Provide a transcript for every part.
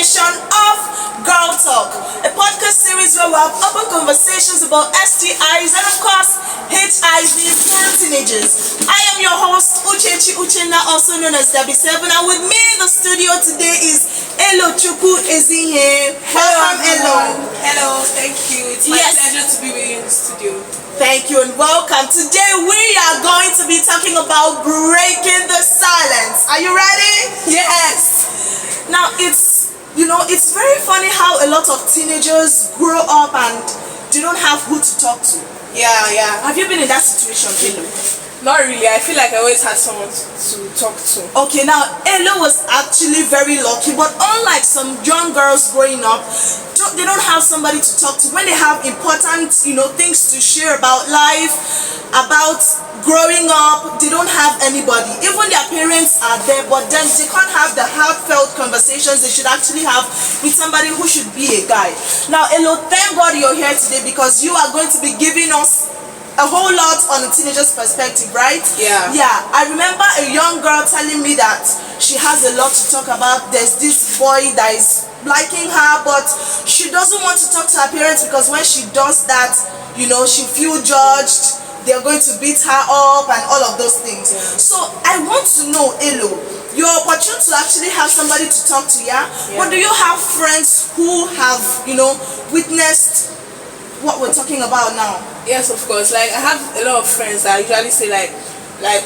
edition of Girl Talk, a podcast series where we have open conversations about STIs and of course HIV for teenagers. I am your host Uchechi Uchenna, also known as Debbie Seven, and with me in the studio today is Elo Chuku Ezinhe. Welcome, Elo. Hello, thank you. It's my pleasure to be with you in the studio. Thank you and welcome. Today we are going to be talking about breaking the silence. Are you ready? Yes. Now it's very funny how a lot of teenagers grow up and they don't have who to talk to. Yeah. Have you been in that situation, Elo? Not really. I feel like I always had someone to talk to. Okay, now Elo was actually very lucky, but unlike some young girls growing up, they don't have somebody to talk to. When they have important, things to share about life, about growing up, they don't have anybody. Even their parents are there, but then they can't have the heartfelt conversations they should actually have with somebody who should be a guy. Now, Elo, thank God you're here today because you are going to be giving us a whole lot on a teenager's perspective, right? Yeah. I remember a young girl telling me that she has a lot to talk about. There's this boy that is liking her, but she doesn't want to talk to her parents because when she does that, she feel judged. They're going to beat her up and all of those things. Yeah. So I want to know, Elo, you're opportune to actually have somebody to talk to, yeah? But do you have friends who have, witnessed what we're talking about now? Yes, of course. Like I have a lot of friends that usually say like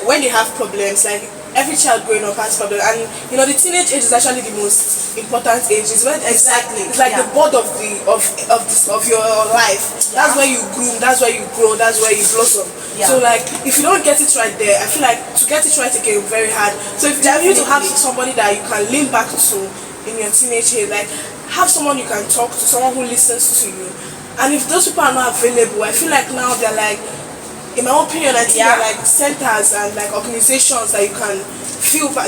when they have problems, like every child growing up has problems, and the teenage age is actually the most important age. It's when Exactly. It's like the bud of your life. Yeah. That's where you groom. That's where you grow. That's where you blossom. Yeah. So like if you don't get it right there, I feel like to get it right again very hard. So if you need to have somebody that you can lean back to in your teenage age, like have someone you can talk to, someone who listens to you. And if those people are not available, I feel like now they're like, in my opinion, I think they're like centers and like organizations that you can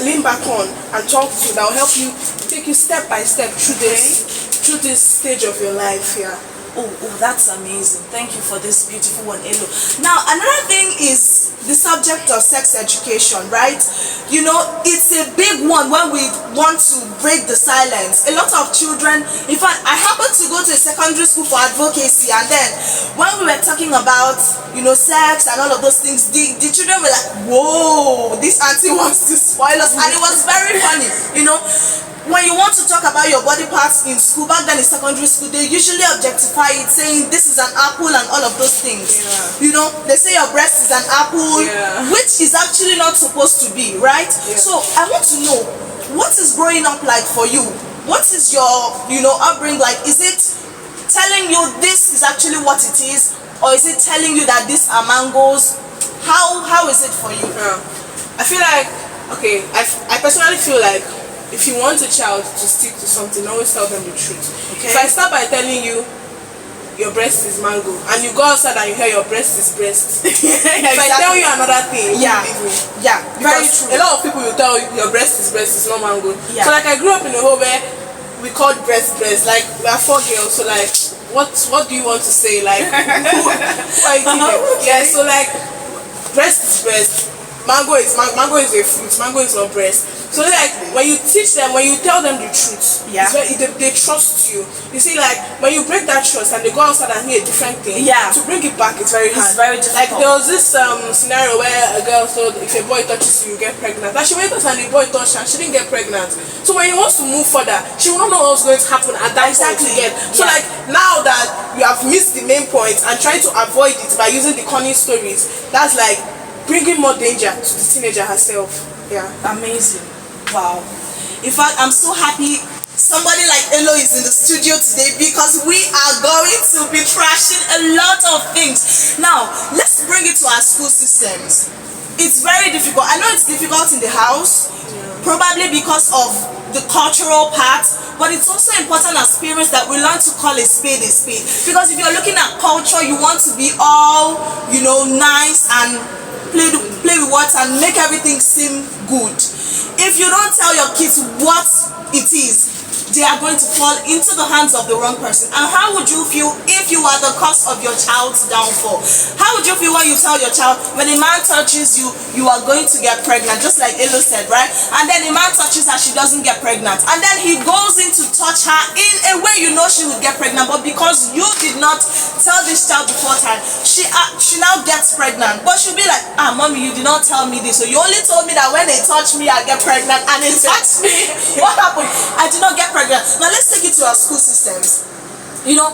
lean back on and talk to that will help you, take you step by step through this stage of your life. Yeah. Oh, that's amazing. Thank you for this beautiful one, Elo. Now, another thing is the subject of sex education, right? It's a big one when we want to break the silence. A lot of children, in fact, I happened to go to a secondary school for advocacy, and then when we were talking about, sex and all of those things, the children were like, whoa, this auntie wants to spoil us. And it was very funny, When you want to talk about your body parts in school, back then in secondary school, they usually objectify it, saying this is an apple and all of those things. Yeah. They say your breast is an apple, which is actually not supposed to be, right? Yeah. So I want to know, what is growing up like for you? What is your, upbringing like? Is it telling you this is actually what it is, or is it telling you that these are mangoes? How is it for you? I feel like, okay, I personally feel like if you want a child to stick to something, always tell them the truth. Okay. If I start by telling you your breast is mango and you go outside and you hear your breast is breast, if I tell you another thing, you believe me. Yeah, very true. A lot of people will tell you your breast is not mango. Yeah. So like I grew up in a home where we called breast. Like we are 4 girls, so like what do you want to say? Like who are you thinking? Yeah, so like breast is breast. Mango is a fruit. Mango is not breast. So like when you teach them, when you tell them the truth, they trust you. You see, like when you break that trust and they go outside and hear a different thing, to bring it back it's very hard. It's very difficult. Like there was this scenario where a girl thought if a boy touches you, you get pregnant. And she went out and the boy touched her and she didn't get pregnant. So when he wants to move further, she will not know what's going to happen at that point again. So like now that you have missed the main point and trying to avoid it by using the cunning stories, that's like bringing more danger to the teenager herself. Yeah. Amazing. Wow. In fact, I'm so happy somebody like Elo is in the studio today because we are going to be trashing a lot of things. Now, let's bring it to our school systems. It's very difficult. I know it's difficult in the house, probably because of the cultural part, but it's also important as parents that we learn to call a spade a spade. Because if you're looking at culture, you want to be all, nice and play with words and make everything seem good. If you don't tell your kids what it is, they are going to fall into the hands of the wrong person. And how would you feel if you are the cause of your child's downfall? How would you feel when you tell your child, when a man touches you, you are going to get pregnant, just like Elo said, right? And then a man touches her, she doesn't get pregnant, and then he goes in to touch her in a way you know she would get pregnant, but because you did not tell this child before time, she now gets pregnant. But she'll be like, mommy, you did not tell me this, so you only told me that when they touch me I get pregnant, and they touch me what happened? I did not get pregnant. Now let's take it to our school systems. Hello,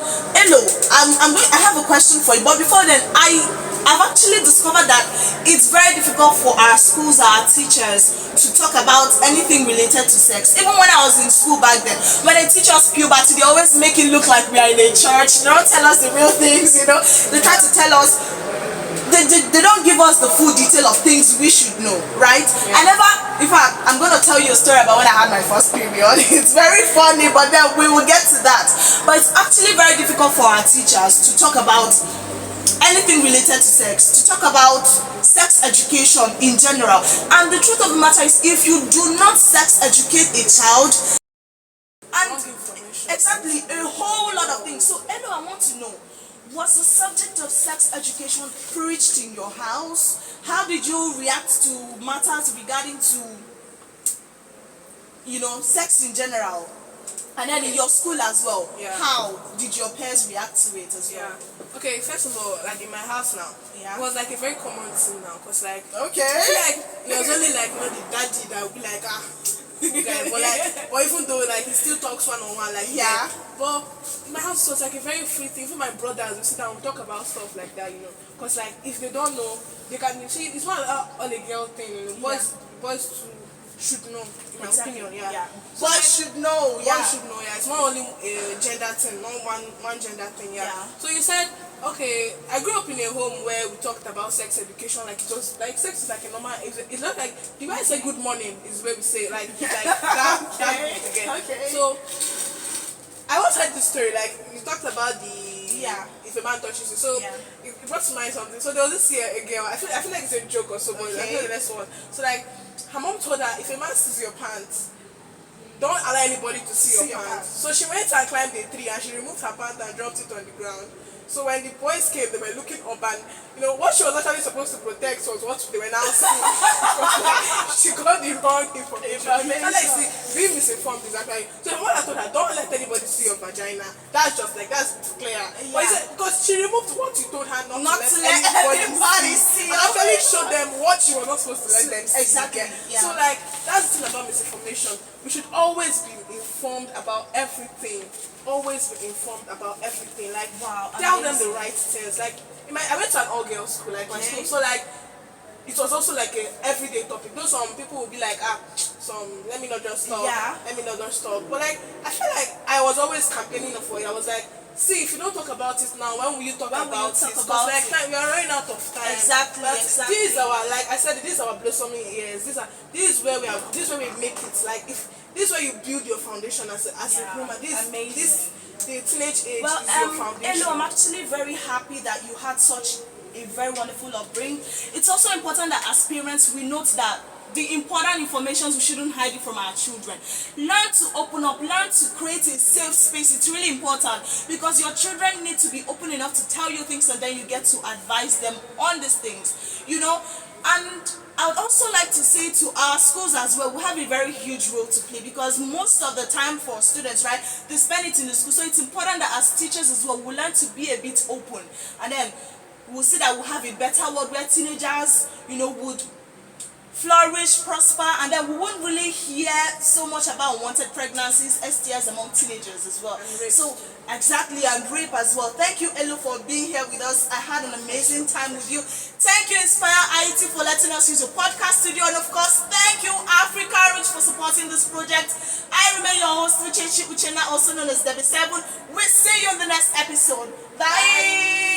I have a question for you, but before then, I've actually discovered that it's very difficult for our schools, our teachers, to talk about anything related to sex. Even when I was in school back then, when they teach us puberty, they always make it look like we are in a church. They don't tell us the real things, They try to tell us, they don't give us the full detail of things we should know, right? Yeah. In fact, I'm going to tell you a story about when I had my first period. It's very funny, but then we will get to that. But it's actually very difficult for our teachers to talk about anything related to sex, to talk about sex education in general. And the truth of the matter is, if you do not sex educate a child, and exactly a whole lot of things. So Eno, I want to know, was the subject of sex education preached in your house? How did you react to matters regarding to sex in general? And then in your school as well, how did your peers react to it as well? Yeah. Okay, first of all, like in my house now, it was like a very common thing now, because like, okay, I feel like it was only like the daddy that would be like, okay, but even though like he still talks one-on-one, like but in my house it was like a very free thing. For my brothers, we sit down, we talk about stuff like that, because like if they don't know, they can see. It's not all a girl thing, boys should know, in my opinion, So boys should know, boys should know, It's not only a gender thing, not one gender thing, So you said, okay, I grew up in a home where we talked about sex education, like it was like sex is like a normal. It's not like the way I say good morning is the way we say like that again. Okay. So I once heard this story, like you talked about if a man touches you, so it brought to mind something. So there was this year a girl. I feel like it's a joke or so, but I know the next one. So like her mom told her, if a man sees your pants, don't allow anybody to see your pants. So she went and climbed a tree and she removed her pants and dropped it on the ground. So when the boys came, they were looking up, and what she was actually supposed to protect was what they were now seeing. She got the wrong information. And like, see, being misinformed is actually. So the mother told her, don't let anybody see your vagina. That's clear. But because she removed what you told her not to let anybody see. And actually showed them what she was not supposed to let them see. Exactly. So like, that's the thing about misinformation. We should always be informed about everything. Always be informed about everything. Like, tell them the right things. Like, I went to an all-girls school, like my school, so like it was also like a everyday topic. Though some people will be like, let me not just talk. Let me not just talk. But like, I feel like I was always campaigning for it. I was like, see, if you don't talk about it now, when will you talk about it? Because like we are running out of time. Exactly. This is our, like I said, this is our blossoming years. This is where we make it. Like this is where you build your foundation as a woman. The teenage age is your foundation. Hello, I'm actually very happy that you had such a very wonderful upbringing. It's also important that as parents we note that the important information, we shouldn't hide it from our children. Learn to open up, learn to create a safe space. It's really important because your children need to be open enough to tell you things, and then you get to advise them on these things, And I would also like to say to our schools as well, we have a very huge role to play, because most of the time for students, right, they spend it in the school. So it's important that as teachers as well, we learn to be a bit open, and then we'll see that we'll have a better world where teenagers, would flourish, prosper, and then we won't really hear so much about unwanted pregnancies, STIs among teenagers as well. So exactly, and rape as well. Thank you, Elo, for being here with us. I had an amazing time with you. Thank you, Inspire IT, for letting us use your podcast studio, and of course, thank you, Africa Rich, for supporting this project. I remain your host, Uchenna, also known as Debbie 7. We'll see you in the next episode. Bye.